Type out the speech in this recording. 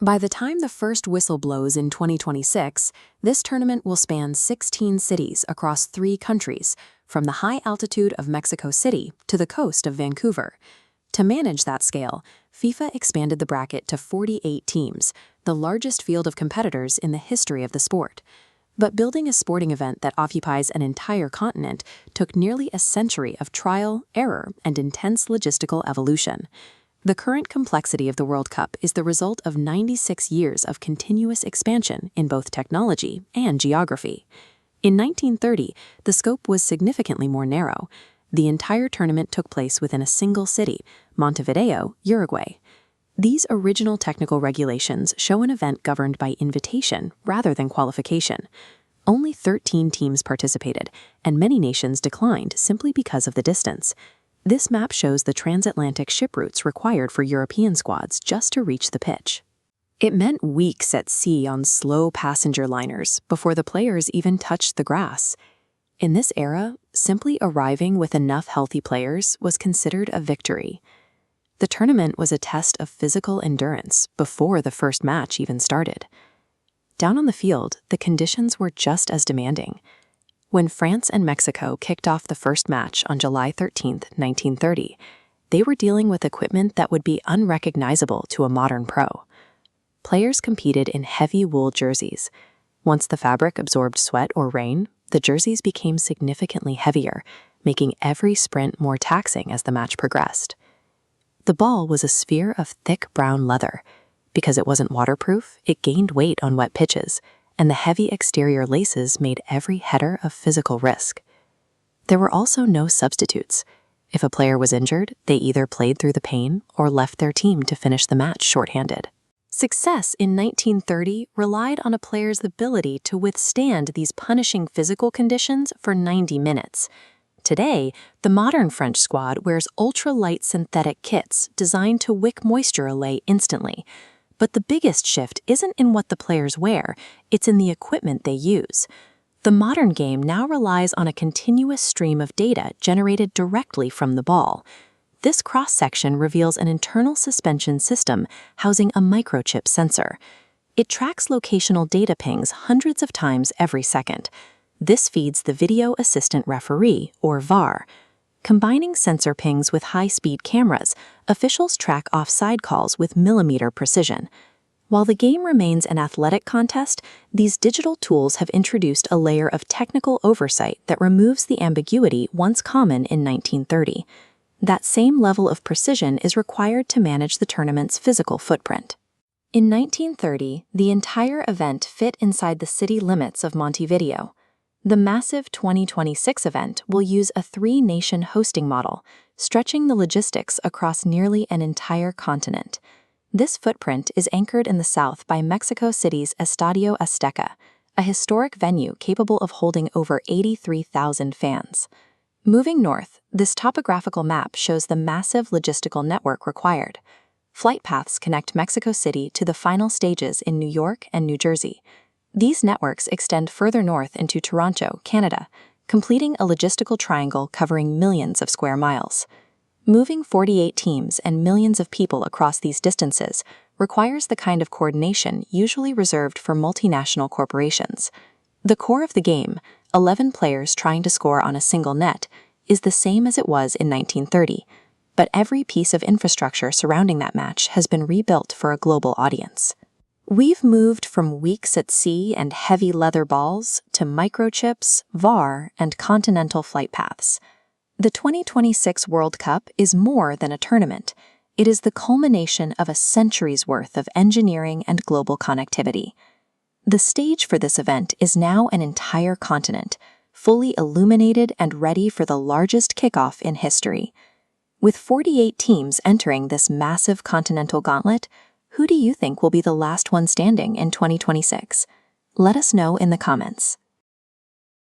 By the time the first whistle blows in 2026, this tournament will span 16 cities across 3 countries, from the high altitude of Mexico City to the coast of Vancouver. To manage that scale, FIFA expanded the bracket to 48 teams, the largest field of competitors in the history of the sport. But building a sporting event that occupies an entire continent took nearly a century of trial, error, and intense logistical evolution. The current complexity of the World Cup is the result of 96 years of continuous expansion in both technology and geography. In 1930, the scope was significantly more narrow. The entire tournament took place within a single city, Montevideo, Uruguay. These original technical regulations show an event governed by invitation rather than qualification. Only 13 teams participated, and many nations declined simply because of the distance. This map shows the transatlantic ship routes required for European squads just to reach the pitch. It meant weeks at sea on slow passenger liners before the players even touched the grass. In this era, simply arriving with enough healthy players was considered a victory. The tournament was a test of physical endurance before the first match even started. Down on the field, the conditions were just as demanding. When France and Mexico kicked off the first match on July 13, 1930, they were dealing with equipment that would be unrecognizable to a modern pro. Players competed in heavy wool jerseys. Once the fabric absorbed sweat or rain, the jerseys became significantly heavier, making every sprint more taxing as the match progressed. The ball was a sphere of thick brown leather. Because it wasn't waterproof, it gained weight on wet pitches, and the heavy exterior laces made every header a physical risk. There were also no substitutes. If a player was injured, they either played through the pain or left their team to finish the match shorthanded. Success in 1930 relied on a player's ability to withstand these punishing physical conditions for 90 minutes. Today, the modern French squad wears ultra-light synthetic kits designed to wick moisture away instantly. But the biggest shift isn't in what the players wear, it's in the equipment they use. The modern game now relies on a continuous stream of data generated directly from the ball. This cross-section reveals an internal suspension system housing a microchip sensor. It tracks locational data pings hundreds of times every second. This feeds the Video Assistant Referee, or VAR. Combining sensor pings with high-speed cameras, officials track offside calls with millimeter precision. While the game remains an athletic contest, these digital tools have introduced a layer of technical oversight that removes the ambiguity once common in 1930. That same level of precision is required to manage the tournament's physical footprint. In 1930, the entire event fit inside the city limits of Montevideo. The massive 2026 event will use a 3-nation hosting model, stretching the logistics across nearly an entire continent. This footprint is anchored in the south by Mexico City's Estadio Azteca, a historic venue capable of holding over 83,000 fans. Moving north, this topographical map shows the massive logistical network required. Flight paths connect Mexico City to the final stages in New York and New Jersey. These networks extend further north into Toronto, Canada, completing a logistical triangle covering millions of square miles. Moving 48 teams and millions of people across these distances requires the kind of coordination usually reserved for multinational corporations. The core of the game, 11 players trying to score on a single net, is the same as it was in 1930, but every piece of infrastructure surrounding that match has been rebuilt for a global audience. We've moved from weeks at sea and heavy leather balls to microchips, VAR, and continental flight paths. The 2026 World Cup is more than a tournament. It is the culmination of a century's worth of engineering and global connectivity. The stage for this event is now an entire continent, fully illuminated and ready for the largest kickoff in history. With 48 teams entering this massive continental gauntlet, who do you think will be the last one standing in 2026? Let us know in the comments.